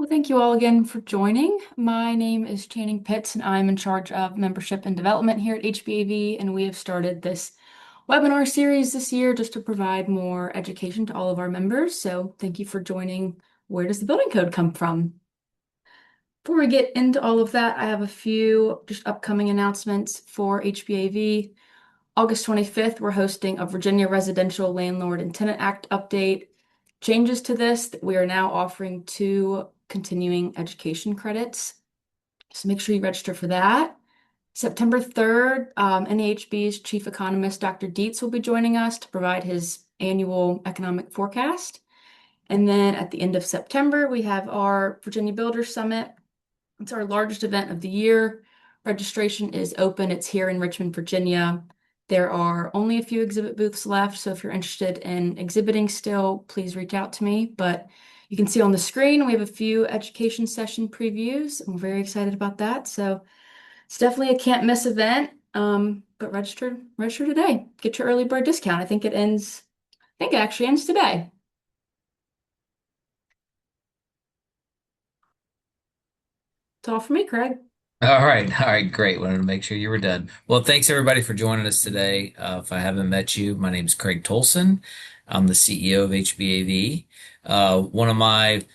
Well, thank you all again for joining. My name is Channing Pitts, and I'm in charge of membership and development here at HBAV. And we have started this webinar series this year just to provide more education to all of our members. So, thank you for joining. Where does the building code come from? Before we get into all of that, I have a few just upcoming announcements for HBAV. August 25th, we're hosting a Virginia Residential Landlord and Tenant Act update. Changes to this, we are now offering 2 continuing education credits. So make sure you register for that. September 3rd, NAHB's chief economist, Dr. Dietz, will be joining us to provide his annual economic forecast. And then at the end of September, we have our Virginia Builders Summit. It's our largest event of the year. Registration is open. It's here in Richmond, Virginia. There are only a few exhibit booths left, so if you're interested in exhibiting still, please reach out to me. But you can see on the screen, we have a few education session previews. I'm very excited about that. So it's definitely a can't miss event. But register today. Get your early bird discount. I think it actually ends today. That's all for me, Craig. All right, great. Wanted to make sure you were done. Well, thanks everybody for joining us today. If I haven't met you, my name is Craig Tolson. I'm the CEO of HBAV. One of my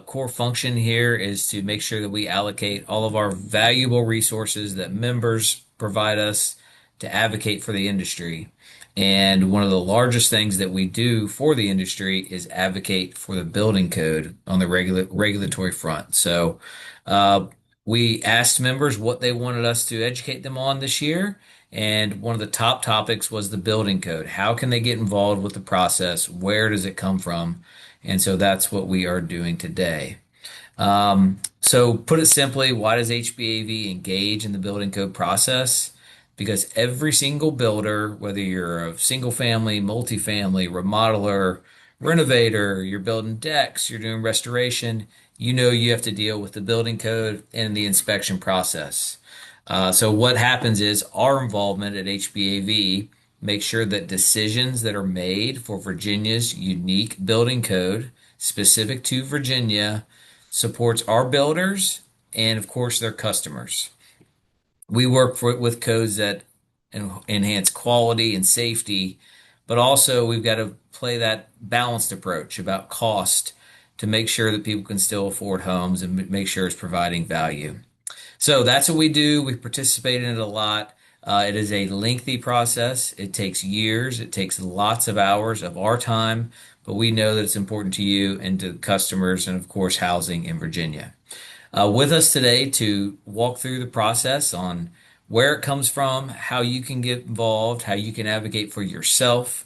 core function here is to make sure that we allocate all of our valuable resources that members provide us to advocate for the industry. And one of the largest things that we do for the industry is advocate for the building code on the regulatory front. So, uh, we asked members what they wanted us to educate them on this year, and one of the top topics was the building code. How can they get involved with the process? Where does it come from? And so that's what we are doing today. So put it simply, why does HBAV engage in the building code process? Because every single builder, whether you're a single family, multifamily, remodeler, renovator, you're building decks, you're doing restoration, you know you have to deal with the building code and the inspection process. So what happens is our involvement at HBAV makes sure that decisions that are made for Virginia's unique building code specific to Virginia supports our builders and, of course, their customers. We work with codes that enhance quality and safety, but also we've got to play that balanced approach about cost to make sure that people can still afford homes and make sure it's providing value. So that's what we do. We participate in it a lot. It is a lengthy process. It takes years. It takes lots of hours of our time, but we know that it's important to you and to customers and, of course, housing in Virginia. With us today to walk through the process on where it comes from, how you can get involved, how you can advocate for yourself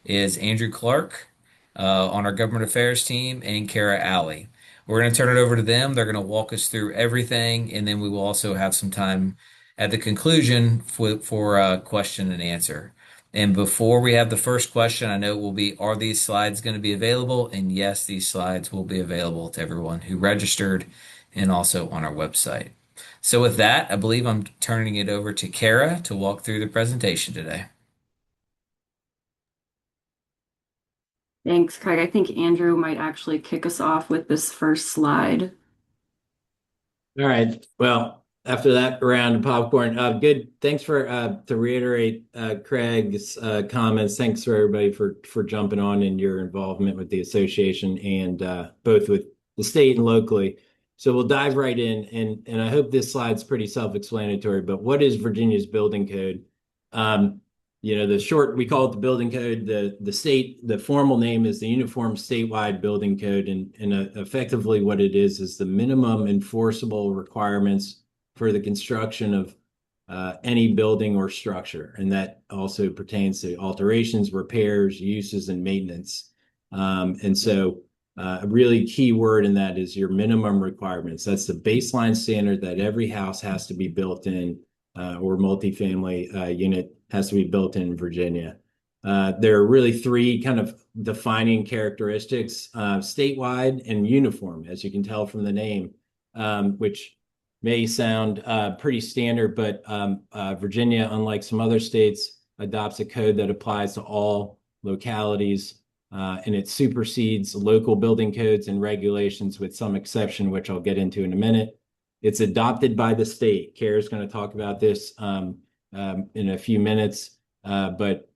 is Andrew Clark on our government affairs team and Kara Alley. We're going to turn it over to them. They're going to walk us through everything, and then we will also have some time at the conclusion for question and answer. And before we have the first question, I know it will be, are these slides going to be available? And yes, these slides will be available to everyone who registered and also on our website. So with that, I believe I'm turning it over to Kara to walk through the presentation today. Thanks, Craig. I think Andrew might actually kick us off with this first slide. All right. Well, after that round of popcorn, good. Thanks for to reiterate Craig's comments. Thanks for everybody for jumping on and your involvement with the association and both with the state and locally. So we'll dive right in, and I hope this slide's pretty self-explanatory. But what is Virginia's building code? The short, we call it the building code. The formal name is the Uniform Statewide Building Code, and effectively what it is the minimum enforceable requirements for the construction of any building or structure, and that also pertains to alterations, repairs, uses, and maintenance. A really key word in that is your minimum requirements. That's the baseline standard that every house has to be built in, or multifamily unit has to be built in Virginia. There are really three kind of defining characteristics, statewide and uniform, as you can tell from the name, which may sound pretty standard, but Virginia, unlike some other states, adopts a code that applies to all localities and it supersedes local building codes and regulations with some exception, which I'll get into in a minute. It's adopted by the state. Kara's going to talk about this in a few minutes, but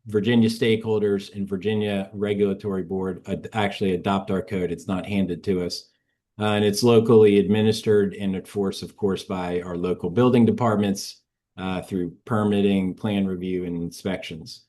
Virginia stakeholders and Virginia Regulatory Board actually adopt our code. It's not handed to us. And it's locally administered and enforced, of course, by our local building departments through permitting, plan review, and inspections.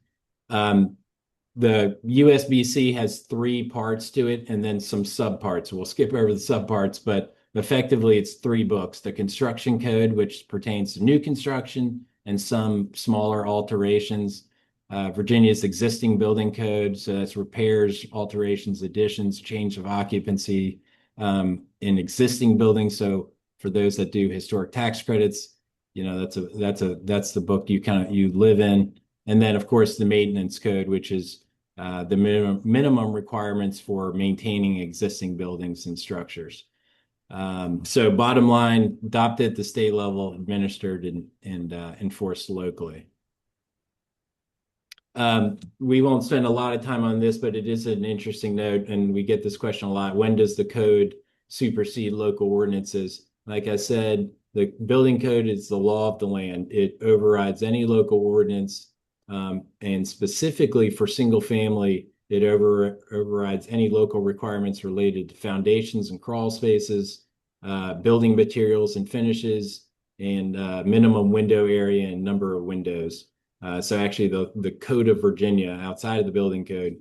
The USBC has three parts to it and then some subparts. We'll skip over the subparts, but effectively it's three books. The construction code, which pertains to new construction and some smaller alterations. Virginia's existing building code, so that's repairs, alterations, additions, change of occupancy in existing buildings. So for those that do historic tax credits, that's the book you live in. And then, of course, the maintenance code, which is the minimum requirements for maintaining existing buildings and structures. So bottom line, adopted at the state level, administered and enforced locally. We won't spend a lot of time on this, but it is an interesting note, and we get this question a lot. When does the code supersede local ordinances? Like I said, the building code is the law of the land. It overrides any local ordinance. And specifically for single family, it overrides any local requirements related to foundations and crawl spaces, building materials and finishes, and minimum window area and number of windows. So actually the Code of Virginia outside of the building code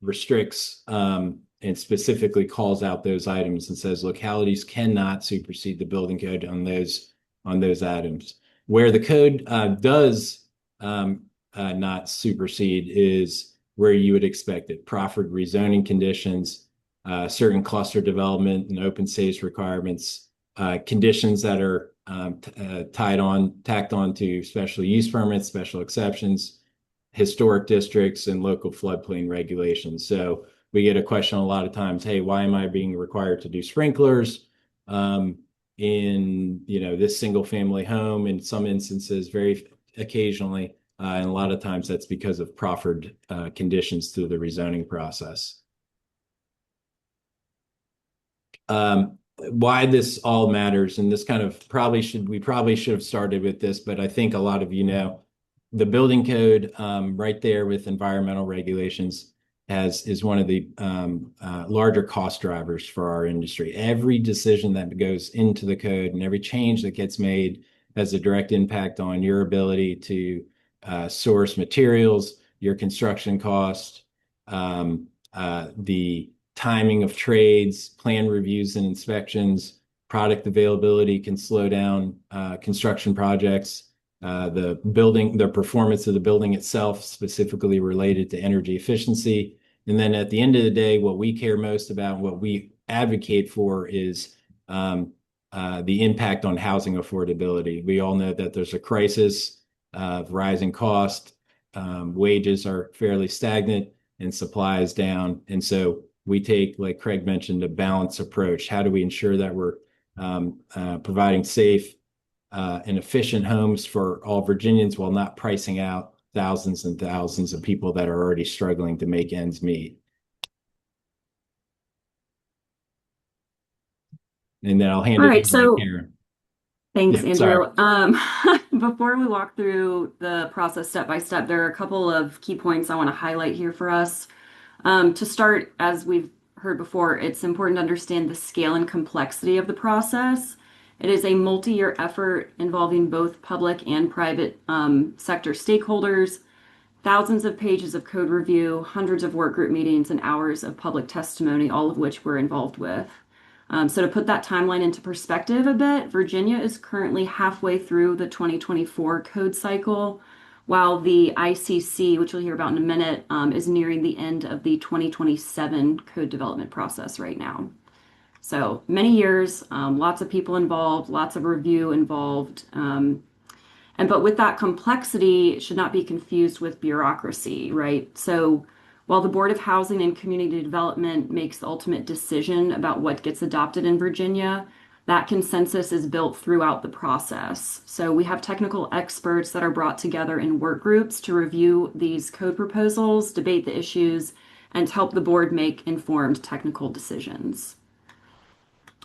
restricts and specifically calls out those items and says localities cannot supersede the building code on those items. Where the code does not supersede is where you would expect it. Proffered rezoning conditions, certain cluster development and open space requirements, conditions that are tacked on to special use permits, special exceptions, historic districts, and local floodplain regulations. So we get a question a lot of times, hey, why am I being required to do sprinklers in this single family home? In some instances, very occasionally, and a lot of times that's because of proffered conditions through the rezoning process. Why this all matters, and this kind of we probably should have started with this, but I think a lot of the building code right there with environmental regulations is one of the larger cost drivers for our industry. Every decision that goes into the code and every change that gets made has a direct impact on your ability to source materials, your construction cost, the timing of trades, plan reviews and inspections, product availability can slow down construction projects, the performance of the building itself, specifically related to energy efficiency. And then at the end of the day, what we care most about, what we advocate for is the impact on housing affordability. We all know that there's a crisis of rising cost, wages are fairly stagnant, and supply is down. And so we take, like Craig mentioned, a balanced approach. How do we ensure that we're providing safe and efficient homes for all Virginians while not pricing out thousands and thousands of people that are already struggling to make ends meet? And then I'll hand All it right, over to Karen. thanks, Yeah, Andrew. Before we walk through the process step by step, there are a couple of key points I want to highlight here for us. To start, as we've heard before, it's important to understand the scale and complexity of the process. It is a multi-year effort involving both public and private sector stakeholders, thousands of pages of code review, hundreds of work group meetings, and hours of public testimony, all of which we're involved with. So to put that timeline into perspective a bit, Virginia is currently halfway through the 2024 code cycle, while the ICC, which we'll hear about in a minute, is nearing the end of the 2027 code development process right now. So many years, lots of people involved, lots of review involved. But with that complexity, it should not be confused with bureaucracy, right? So while the Board of Housing and Community Development makes the ultimate decision about what gets adopted in Virginia, that consensus is built throughout the process. So we have technical experts that are brought together in work groups to review these code proposals, debate the issues, and help the board make informed technical decisions.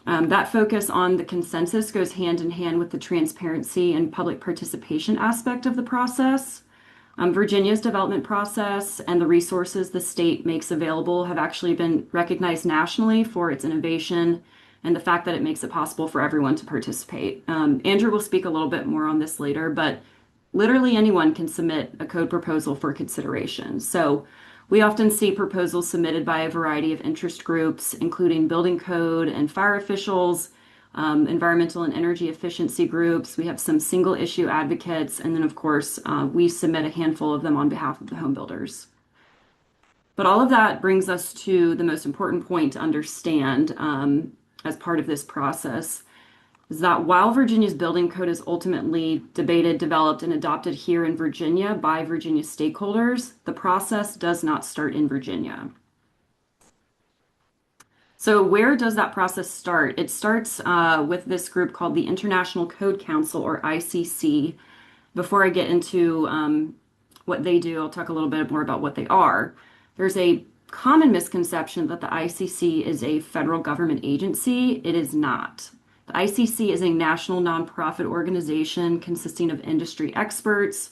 That focus on the consensus goes hand in hand with the transparency and public participation aspect of the process. Virginia's development process and the resources the state makes available have actually been recognized nationally for its innovation and the fact that it makes it possible for everyone to participate. Andrew will speak a little bit more on this later, but literally anyone can submit a code proposal for consideration. So we often see proposals submitted by a variety of interest groups, including building code and fire officials, environmental and energy efficiency groups. We have some single issue advocates, and then of course, we submit a handful of them on behalf of the home builders. But all of that brings us to the most important point to understand as part of this process is that while Virginia's building code is ultimately debated, developed, and adopted here in Virginia by Virginia stakeholders, the process does not start in Virginia. So where does that process start? It starts with this group called the International Code Council, or ICC. Before I get into what they do, I'll talk a little bit more about what they are. There's a common misconception that the ICC is a federal government agency. It is not. The ICC is a national nonprofit organization consisting of industry experts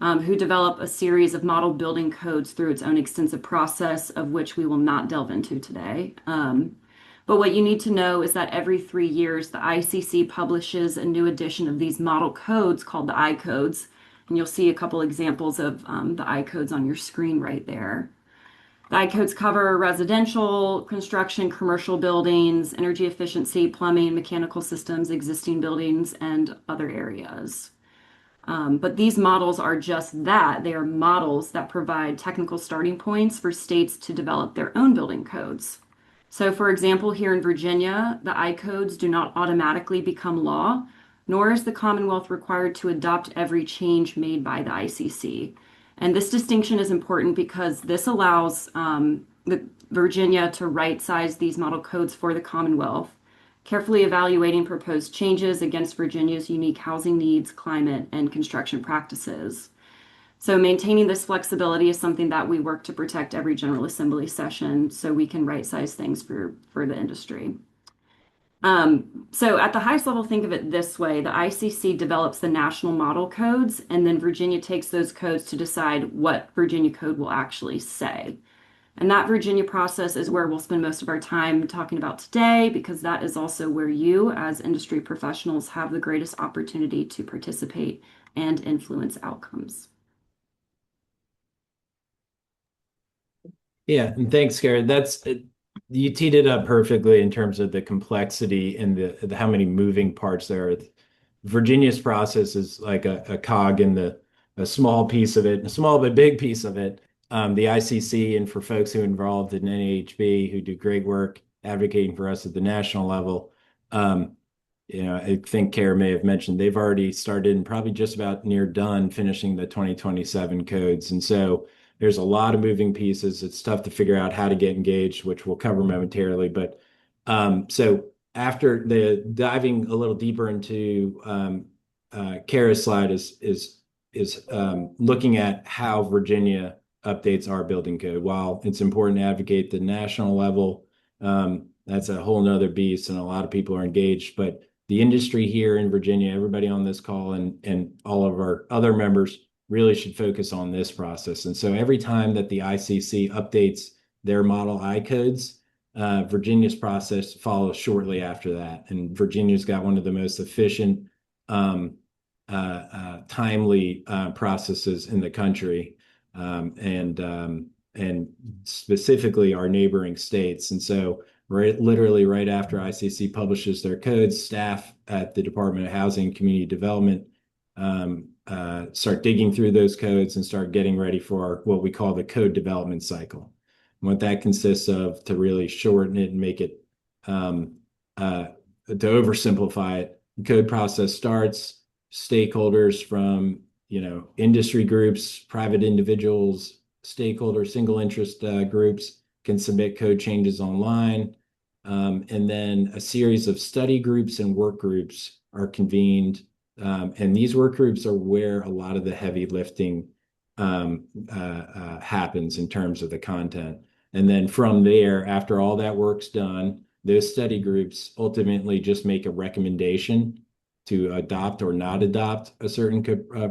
who develop a series of model building codes through its own extensive process, of which we will not delve into today. But what you need to know is that every 3 years, the ICC publishes a new edition of these model codes called the I codes. And you'll see a couple examples of the I codes on your screen right there. The I codes cover residential construction, commercial buildings, energy efficiency, plumbing, mechanical systems, existing buildings, and other areas. But these models are just that. They are models that provide technical starting points for states to develop their own building codes. So, for example, here in Virginia, the I codes do not automatically become law, nor is the Commonwealth required to adopt every change made by the ICC. And this distinction is important because this allows Virginia to right-size these model codes for the Commonwealth, carefully evaluating proposed changes against Virginia's unique housing needs, climate, and construction practices. So maintaining this flexibility is something that we work to protect every General Assembly session so we can right-size things for the industry. So at the highest level, think of it this way. The ICC develops the national model codes, and then Virginia takes those codes to decide what Virginia code will actually say. And that Virginia process is where we'll spend most of our time talking about today, because that is also where you, as industry professionals, have the greatest opportunity to participate and influence outcomes. Yeah, and thanks, Karen. You teed it up perfectly in terms of the complexity and the how many moving parts there are. Virginia's process is like a cog in a small piece of it, a small but big piece of it. The ICC, and for folks who are involved in NAHB who do great work advocating for us at the national level, I think Karen may have mentioned they've already started and probably just about near done finishing the 2027 codes. And so there's a lot of moving pieces. It's tough to figure out how to get engaged, which we'll cover momentarily. But so after the diving a little deeper into Kara's slide is looking at how Virginia updates our building code. While it's important to advocate the national level, that's a whole nother beast, and a lot of people are engaged. But the industry here in Virginia, everybody on this call and all of our other members really should focus on this process. And so every time that the ICC updates their model I codes, Virginia's process follows shortly after that. And Virginia's got one of the most efficient, timely processes in the country, and specifically our neighboring states. And so literally right after ICC publishes their codes, staff at the Department of Housing and Community Development start digging through those codes and start getting ready for what we call the code development cycle. And what that consists of, to really shorten it and make it, to oversimplify it, the code process starts, stakeholders from, industry groups, private individuals, stakeholders, single interest groups can submit code changes online. And then a series of study groups and work groups are convened. And these work groups are where a lot of the heavy lifting happens in terms of the content. And then from there, after all that work's done, those study groups ultimately just make a recommendation to adopt or not adopt a certain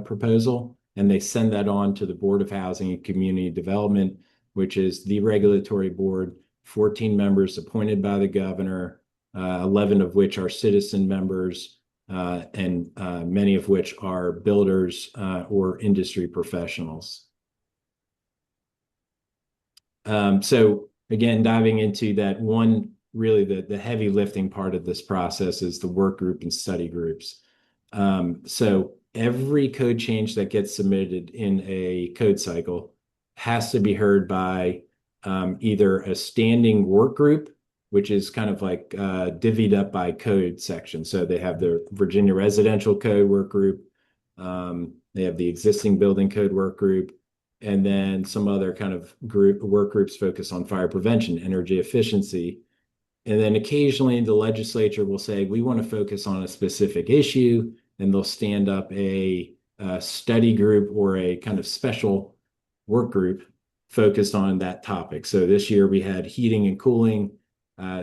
proposal. And they send that on to the Board of Housing and Community Development, which is the regulatory board, 14 members appointed by the governor, 11 of which are citizen members, and many of which are builders or industry professionals. So again, diving into that one, really the heavy lifting part of this process is the work group and study groups. So every code change that gets submitted in a code cycle has to be heard by either a standing work group, which is kind of like divvied up by code section. So they have the Virginia Residential Code work group. They have the existing building code work group, and then some other kind of work groups focus on fire prevention, energy efficiency. And then occasionally the legislature will say, we want to focus on a specific issue, and they'll stand up a study group or a kind of special work group focused on that topic. So this year we had heating and cooling,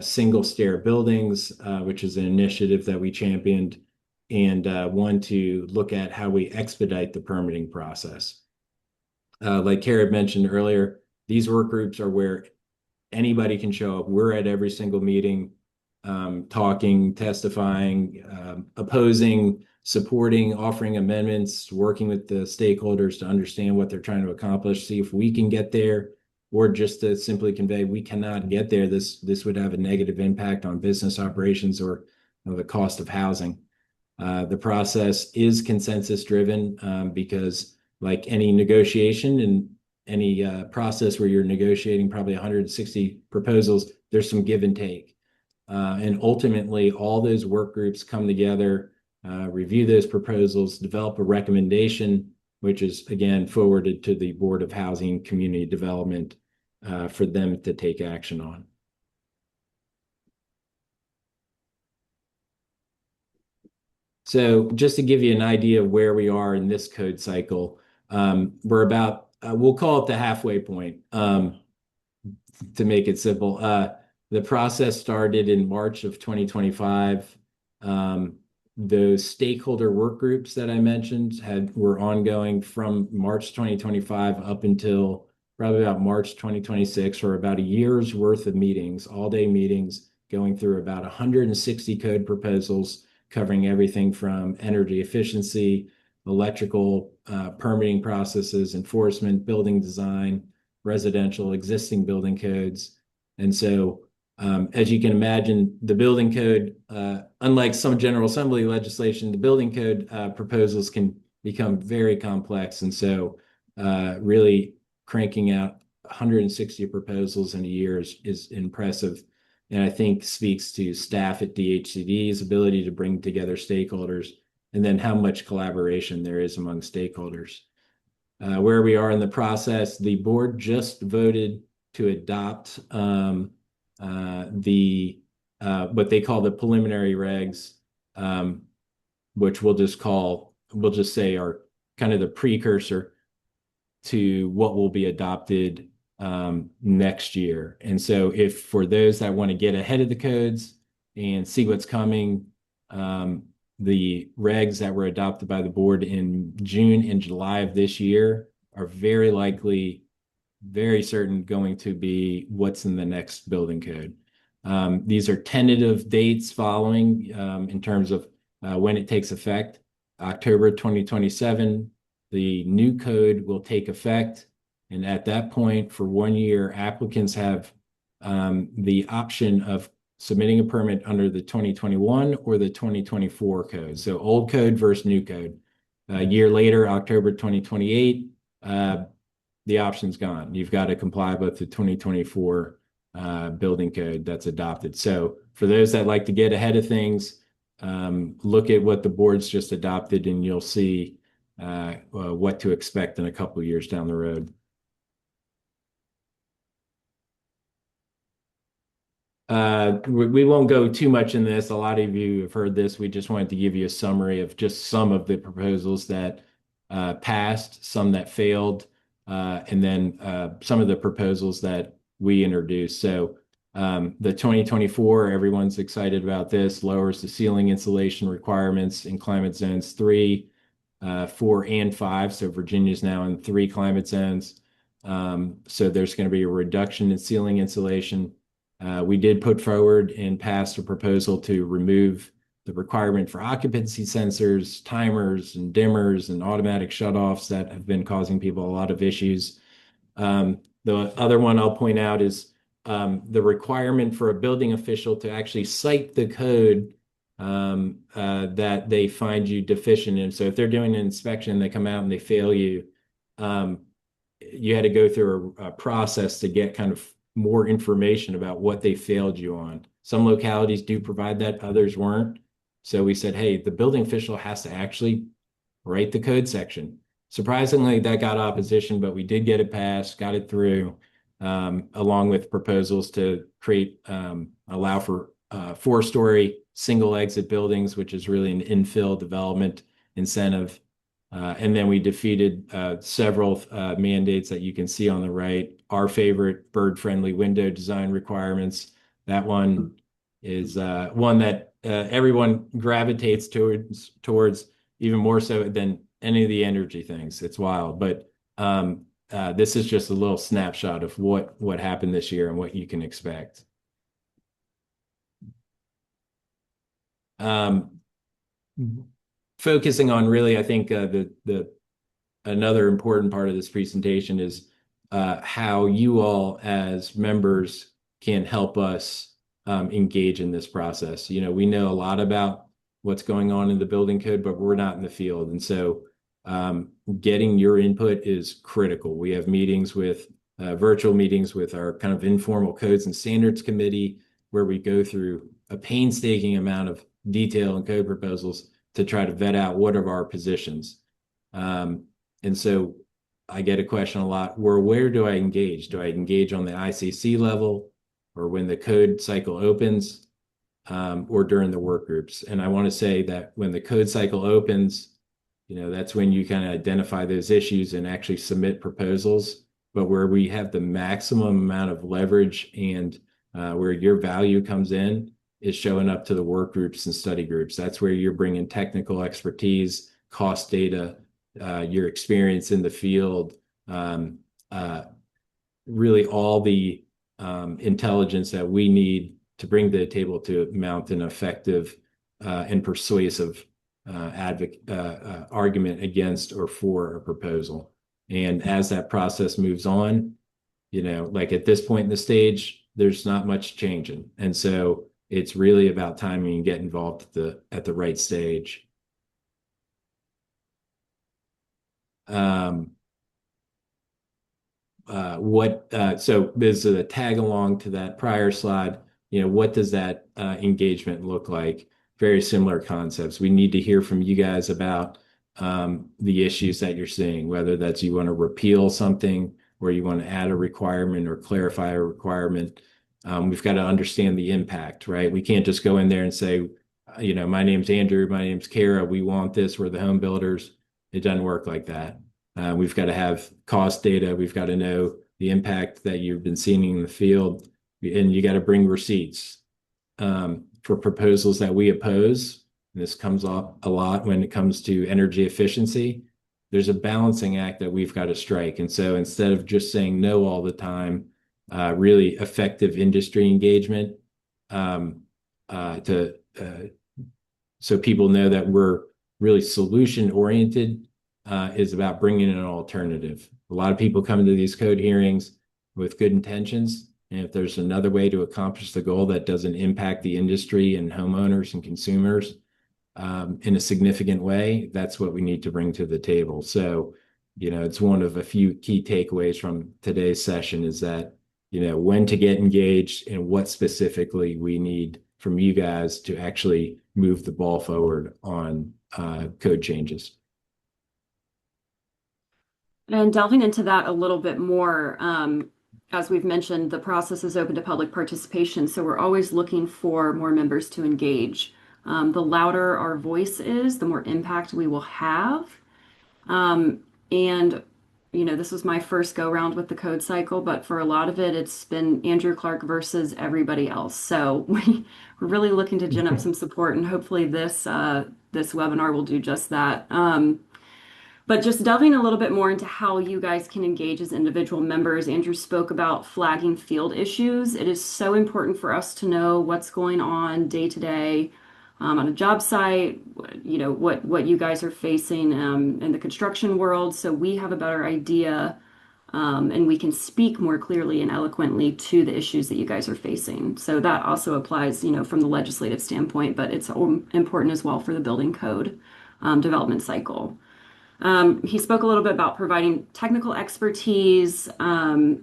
single stair buildings, which is an initiative that we championed, and one to look at how we expedite the permitting process. Like Kara mentioned earlier, these work groups are where anybody can show up. We're at every single meeting, talking, testifying, opposing, supporting, offering amendments, working with the stakeholders to understand what they're trying to accomplish, see if we can get there, or just to simply convey we cannot get there. This would have a negative impact on business operations or the cost of housing. The process is consensus driven because, like any negotiation and any process where you're negotiating probably 160 proposals, there's some give and take. And ultimately, all those work groups come together, review those proposals, develop a recommendation, which is, again, forwarded to the Board of Housing and Community Development for them to take action on. So just to give you an idea of where we are in this code cycle, we're about, we'll call it the halfway point to make it simple. The process started in March of 2025. Those stakeholder work groups that I mentioned were ongoing from March 2025 up until probably about March 2026, or about a year's worth of meetings, all-day meetings, going through about 160 code proposals, covering everything from energy efficiency, electrical, permitting processes, enforcement, building design, residential, existing building codes. And so, as you can imagine, the building code, unlike some General Assembly legislation, the building code proposals can become very complex. And so really cranking out 160 proposals in a year is impressive. And I think speaks to staff at DHCD's ability to bring together stakeholders, and then how much collaboration there is among stakeholders. Where we are in the process, the board just voted to adopt what they call the preliminary regs, which we'll just say are kind of the precursor to what will be adopted next year. And so if for those that want to get ahead of the codes and see what's coming, the regs that were adopted by the board in June and July of this year are very likely, very certain going to be what's in the next building code. These are tentative dates following in terms of when it takes effect. October 2027, the new code will take effect. And at that point, for 1 year, applicants have the option of submitting a permit under the 2021 or the 2024 code. So old code versus new code. A year later, October 2028, the option's gone. You've got to comply with the 2024 building code that's adopted. So for those that like to get ahead of things, look at what the board's just adopted, and you'll see what to expect in a couple of years down the road. We won't go too much in this. A lot of you have heard this. We just wanted to give you a summary of just some of the proposals that passed, some that failed, and then some of the proposals that we introduced. So the 2024, everyone's excited about this, lowers the ceiling insulation requirements in climate zones 3, 4, and 5. So Virginia's now in 3 climate zones. So there's going to be a reduction in ceiling insulation. We did put forward and passed a proposal to remove the requirement for occupancy sensors, timers, and dimmers, and automatic shutoffs that have been causing people a lot of issues. The other one I'll point out is the requirement for a building official to actually cite the code that they find you deficient in. So if they're doing an inspection, they come out and they fail you, you had to go through a process to get kind of more information about what they failed you on. Some localities do provide that, others weren't. So we said, hey, the building official has to actually write the code section. Surprisingly, that got opposition, but we did get it passed, got it through, along with proposals to allow for 4-story single exit buildings, which is really an infill development incentive. And then we defeated several mandates that you can see on the right. Our favorite, bird-friendly window design requirements. That one is one that everyone gravitates towards even more so than any of the energy things. It's wild, but this is just a little snapshot of what happened this year and what you can expect. Focusing on really, I think another important part of this presentation is how you all as members can help us engage in this process. You know, we know a lot about what's going on in the building code, but we're not in the field. And so getting your input is critical. We have meetings with virtual meetings with our kind of informal codes and standards committee, where we go through a painstaking amount of detail and code proposals to try to vet out what are our positions. And so I get a question a lot, where do I engage? Do I engage on the ICC level, or when the code cycle opens, or during the work groups? And I want to say that when the code cycle opens, you know, that's when you kind of identify those issues and actually submit proposals. But where we have the maximum amount of leverage and where your value comes in is showing up to the work groups and study groups. That's where you're bringing technical expertise, cost data, your experience in the field, really all the intelligence that we need to bring to the table to mount an effective and persuasive argument against or for a proposal. And as that process moves on, you know, like at this point in the stage, there's not much changing. And so it's really about timing and get involved at the right stage. So this is a tag along to that prior slide. You know, what does that engagement look like? Very similar concepts. We need to hear from you guys about the issues that you're seeing, whether that's you want to repeal something or you want to add a requirement or clarify a requirement. We've got to understand the impact, right? We can't just go in there and say, you know, my name's Andrew, my name's Kara, we want this, we're the home builders. It doesn't work like that. We've got to have cost data. We've got to know the impact that you've been seeing in the field, and you got to bring receipts for proposals that we oppose. And this comes up a lot when it comes to energy efficiency. There's a balancing act that we've got to strike. And so instead of just saying no all the time, really effective industry engagement so people know that we're really solution oriented is about bringing in an alternative. A lot of people come into these code hearings with good intentions, and if there's another way to accomplish the goal that doesn't impact the industry and homeowners and consumers in a significant way, that's what we need to bring to the table. So, you know, it's one of a few key takeaways from today's session is that, you know, when to get engaged and what specifically we need from you guys to actually move the ball forward on code changes. And delving into that a little bit more, as we've mentioned, the process is open to public participation, so we're always looking for more members to engage. The louder our voice is, the more impact we will have. And this was my first go round with the code cycle, but for a lot of it, it's been Andrew Clark versus everybody else. So we're really looking to gin up some support, and hopefully this webinar will do just that. But just delving a little bit more into how you guys can engage as individual members, Andrew spoke about flagging field issues. It is so important for us to know what's going on day to day on a job site, what you guys are facing in the construction world, so we have a better idea and we can speak more clearly and eloquently to the issues that you guys are facing. So that also applies, from the legislative standpoint, but it's important as well for the building code development cycle. He spoke a little bit about providing technical expertise. We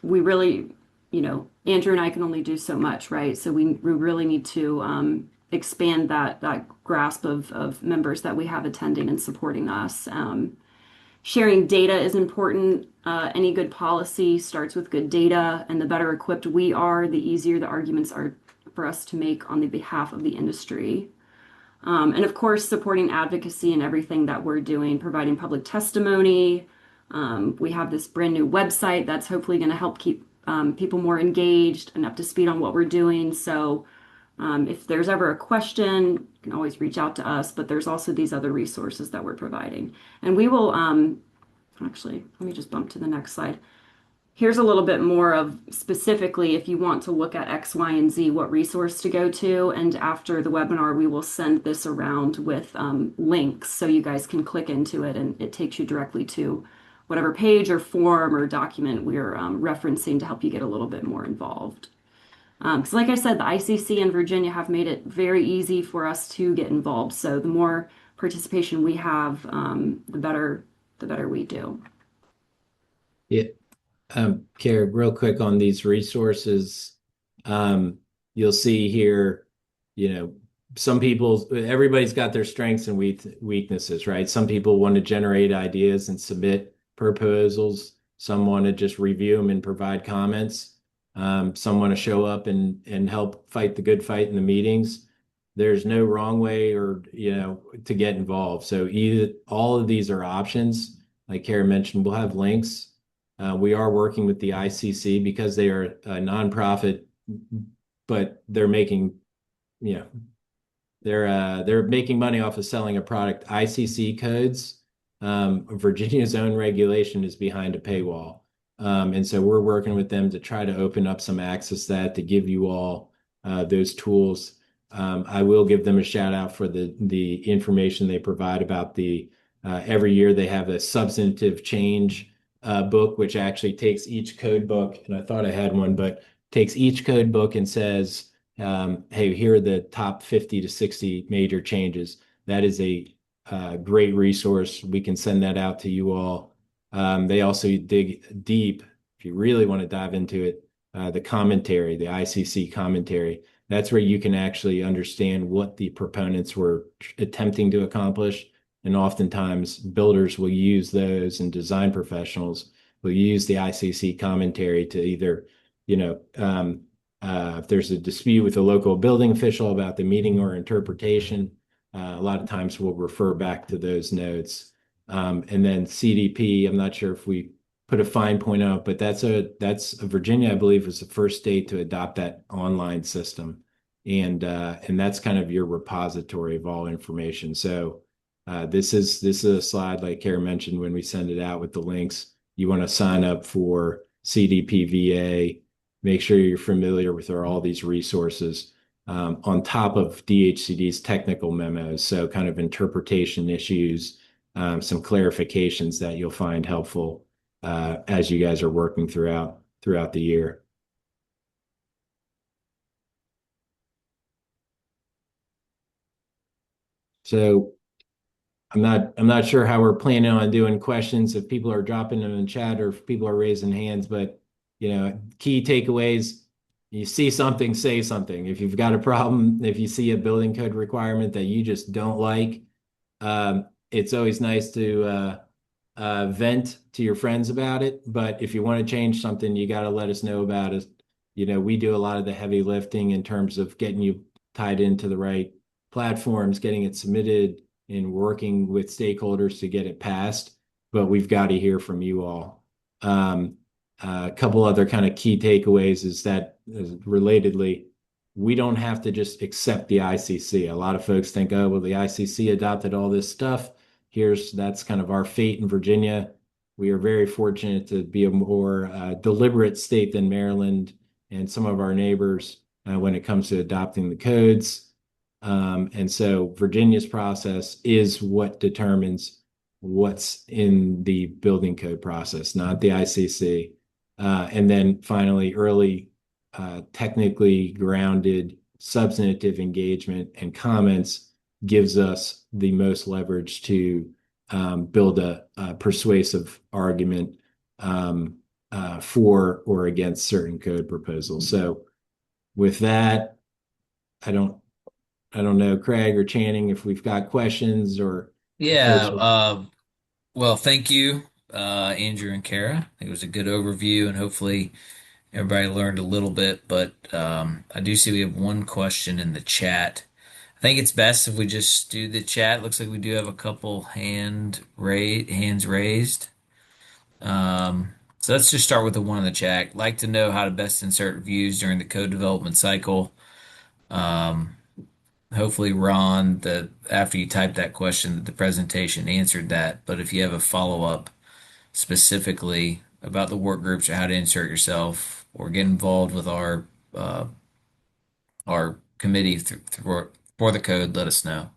really, Andrew and I can only do so much, right? So we really need to expand that grasp of members that we have attending and supporting us. Sharing data is important. Any good policy starts with good data, and the better equipped we are, the easier the arguments are for us to make on the behalf of the industry. And of course, supporting advocacy in everything that we're doing, providing public testimony. We have this brand new website that's hopefully going to help keep people more engaged and up to speed on what we're doing. So if there's ever a question, you can always reach out to us, but there's also these other resources that we're providing. And we will, actually, let me just bump to the next slide. Here's a little bit more of specifically if you want to look at X, Y, and Z, what resource to go to. And after the webinar, we will send this around with links so you guys can click into it and it takes you directly to whatever page or form or document we're referencing to help you get a little bit more involved. Because like I said, the ICC and Virginia have made it very easy for us to get involved. So the more participation we have, the better we do. Yeah. Kara, real quick on these resources, you'll see here, everybody's got their strengths and weaknesses, right? Some people want to generate ideas and submit proposals. Some want to just review them and provide comments. Some want to show up and help fight the good fight in the meetings. There's no wrong way to get involved. So all of these are options. Like Kara mentioned, we'll have links. We are working with the ICC because they are a nonprofit, but they're making, they're making money off of selling a product. ICC codes, Virginia's own regulation is behind a paywall. And so we're working with them to try to open up some access to that to give you all those tools. I will give them a shout out for the information they provide about every year they have a substantive change book, which actually takes each code book, and I thought I had one, but takes each code book and says, hey, here are the top 50 to 60 major changes. That is a great resource. We can send that out to you all. They also dig deep, if you really want to dive into it, the commentary, the ICC commentary. That's where you can actually understand what the proponents were attempting to accomplish. And oftentimes builders will use those and design professionals will use the ICC commentary to either, if there's a dispute with a local building official about the meaning or interpretation, a lot of times we'll refer back to those notes. And then CDP, I'm not sure if we put a fine point out, but that's Virginia, I believe, was the first state to adopt that online system. And that's kind of your repository of all information. So this is a slide, like Kara mentioned, when we send it out with the links. You want to sign up for CDPVA, make sure you're familiar with all these resources on top of DHCD's technical memos. So kind of interpretation issues, some clarifications that you'll find helpful as you guys are working throughout the year. So I'm not sure how we're planning on doing questions, if people are dropping them in chat or if people are raising hands, but key takeaways, you see something, say something. If you've got a problem, if you see a building code requirement that you just don't like, it's always nice to vent to your friends about it. But if you want to change something, you got to let us know about it. We do a lot of the heavy lifting in terms of getting you tied into the right platforms, getting it submitted, and working with stakeholders to get it passed. but we've got to hear from you all. Um, a couple other kind of key takeaways is that, relatedly, we don't have to just accept the ICC. A lot of folks think, oh, well, the ICC adopted all this stuff. That's kind of our fate in Virginia. We are very fortunate to be a more deliberate state than Maryland and some of our neighbors when it comes to adopting the codes. And so Virginia's process is what determines what's in the building code process, not the ICC. And then finally, early, technically grounded substantive engagement and comments gives us the most leverage to build a persuasive argument for or against certain code proposals. So with that, I don't I don't know, Craig or Channing, if we've got questions or if Yeah, folks are. well, thank you, Andrew and Kara. I think it was a good overview, and hopefully everybody learned a little bit. But I do see we have one question in the chat. I think it's best if we just do the chat. Looks like we do have a couple hands raised. So let's just start with the one in the chat. Like to know how to best insert views during the code development cycle. Um, Hopefully, Ron, after you typed that question, the presentation answered that. But if you have a follow-up specifically about the work groups or how to insert yourself or get involved with our committee for the code, let us know.